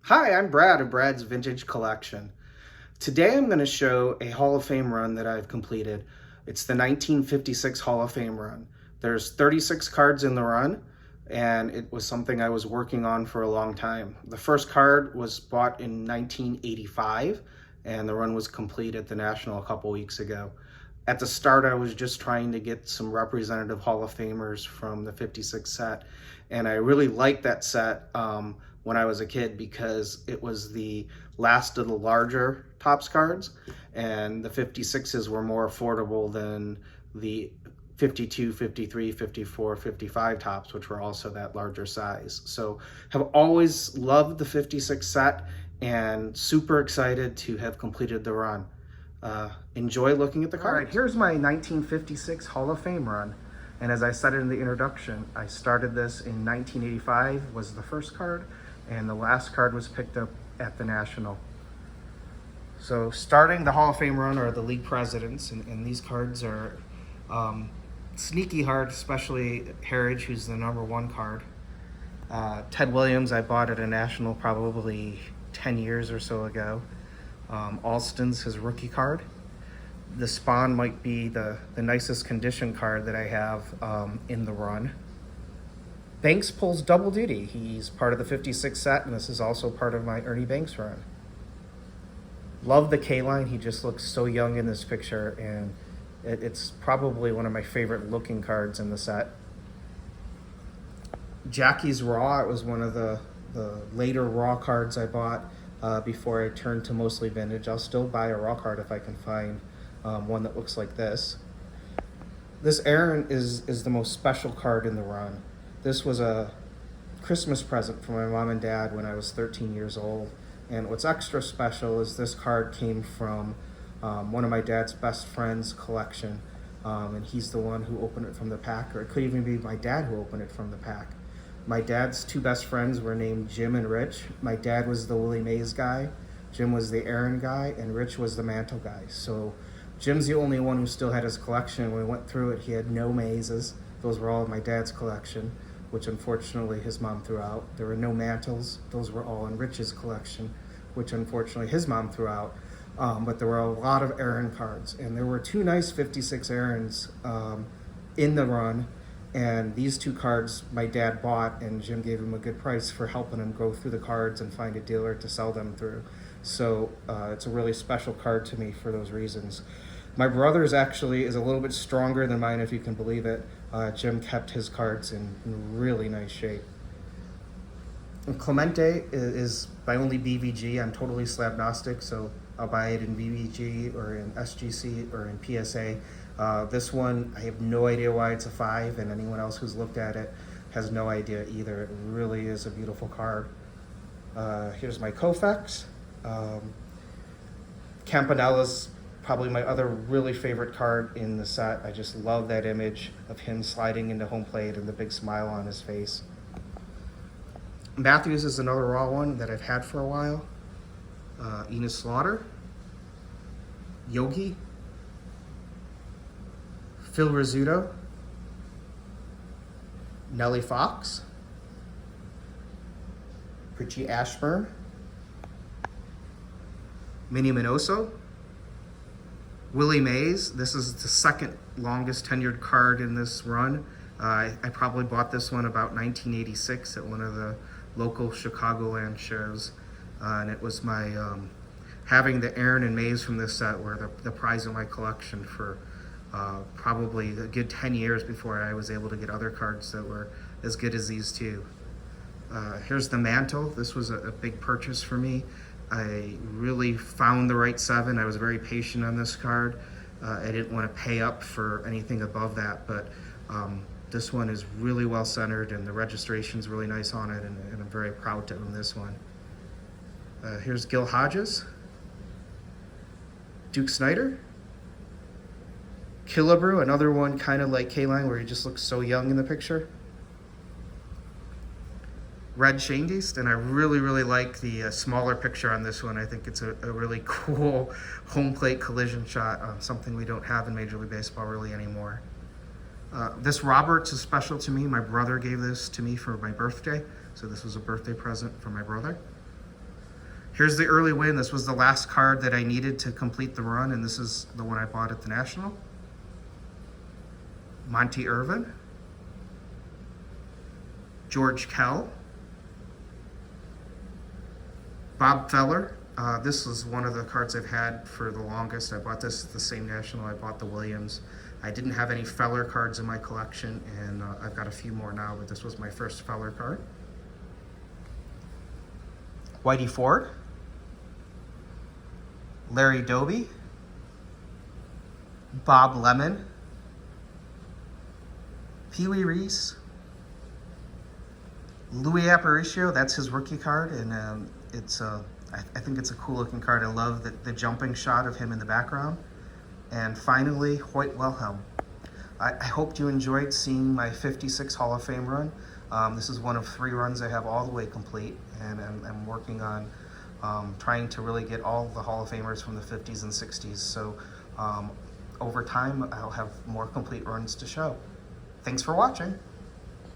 Hi, I'm Brad of Brad's Vintage Collection. Today I'm going to show a Hall of Fame run that I've completed. It's the 1956 Hall of Fame run. There's 36 cards in the run, and it was something I was working on for a long time. The first card was bought in 1985, and the run was complete at the National a couple weeks ago. At the start, I was just trying to get some representative Hall of Famers from the 56 set, and I really liked that set when I was a kid because it was the last of the larger Topps cards, and the 56s were more affordable than the 52, 53, 54, 55 Topps, which were also that larger size. So have always loved the 56 set and super excited to have completed the run. Enjoy looking at the cards. All right, here's my 1956 Hall of Fame run. And as I said in the introduction, I started this in 1985 was the first card, and the last card was picked up at the National. So starting the Hall of Fame run are the league presidents, and these cards are sneaky hard, especially Heritage, who's the #1 card. Ted Williams, I bought at a National probably 10 years or so ago. Alston's his rookie card. The Spawn might be the nicest condition card that I have in the run. Banks pulls double duty. He's part of the 56 set, and this is also part of my Ernie Banks run. Love the K-line. He just looks so young in this picture, and it's probably one of my favorite looking cards in the set. Jackie's Raw, it was one of the later Raw cards I bought before I turned to mostly vintage. I'll still buy a Raw card if I can find one that looks like this. This Aaron is the most special card in the run. This was a Christmas present for my mom and dad when I was 13 years old. And what's extra special is this card came from one of my dad's best friend's collection. And he's the one who opened it from the pack, or it could even be my dad who opened it from the pack. My dad's two best friends were named Jim and Rich. My dad was the Willie Mays guy, Jim was the Aaron guy, and Rich was the Mantle guy. So Jim's the only one who still had his collection. When we went through it, he had no Mazes. Those were all of my dad's collection, which unfortunately his mom threw out. There were no Mantles. Those were all in Rich's collection, which unfortunately his mom threw out. But there were a lot of Aaron cards, and there were two nice 56 Aarons in the run. And these two cards my dad bought, and Jim gave him a good price for helping him go through the cards and find a dealer to sell them through. So it's a really special card to me for those reasons. My brother's actually is a little bit stronger than mine, if you can believe it. Jim kept his cards in really nice shape. And Clemente is my only BVG. I'm totally slabnostic, so I'll buy it in BVG or in SGC or in PSA. This one, I have no idea why it's a 5, and anyone else who's looked at it has no idea either. It really is a beautiful card. Here's my Koufax. Campanella's probably my other really favorite card in the set. I just love that image of him sliding into home plate and the big smile on his face. Matthews is another raw one that I've had for a while. Enos Slaughter. Yogi. Phil Rizzuto, Nellie Fox, Richie Ashburn, Minnie Minoso, Willie Mays. This is the second longest tenured card in this run. I probably bought this one about 1986 at one of the local Chicagoland shows. And it was my, having the Aaron and Mays from this set were the prize of my collection for probably a good 10 years before I was able to get other cards that were as good as these two. Here's the Mantle. This was a big purchase for me. I really found the right 7. I was very patient on this card. I didn't want to pay up for anything above that, but this one is really well centered, and the registration's really nice on it, and I'm very proud to own this one. Here's Gil Hodges, Duke Snyder, Killebrew, another one kind of like K-Line where he just looks so young in the picture. Red Shangeist, and I really like the smaller picture on this one. I think it's a really cool home plate collision shot, something we don't have in Major League Baseball really anymore. This Roberts is special to me. My brother gave this to me for my birthday, so this was a birthday present for my brother. Here's the early win. This was the last card that I needed to complete the run, and this is the one I bought at the National. Monty Irvin. George Kell. Bob Feller. This was one of the cards I've had for the longest. I bought this at the same National I bought the Williams. I didn't have any Feller cards in my collection, and I've got a few more now, but this was my first Feller card. Whitey Ford. Larry Doby. Bob Lemon. Pee Wee Reese. Louis Aparicio, that's his rookie card, and I think it's a cool looking card. I love the jumping shot of him in the background. And finally, Hoyt Wilhelm. I hope you enjoyed seeing my 56 Hall of Fame run. This is one of 3 runs I have all the way complete, and I'm working on trying to really get all the Hall of Famers from the 50s and 60s. So over time, I'll have more complete runs to show. Thanks for watching.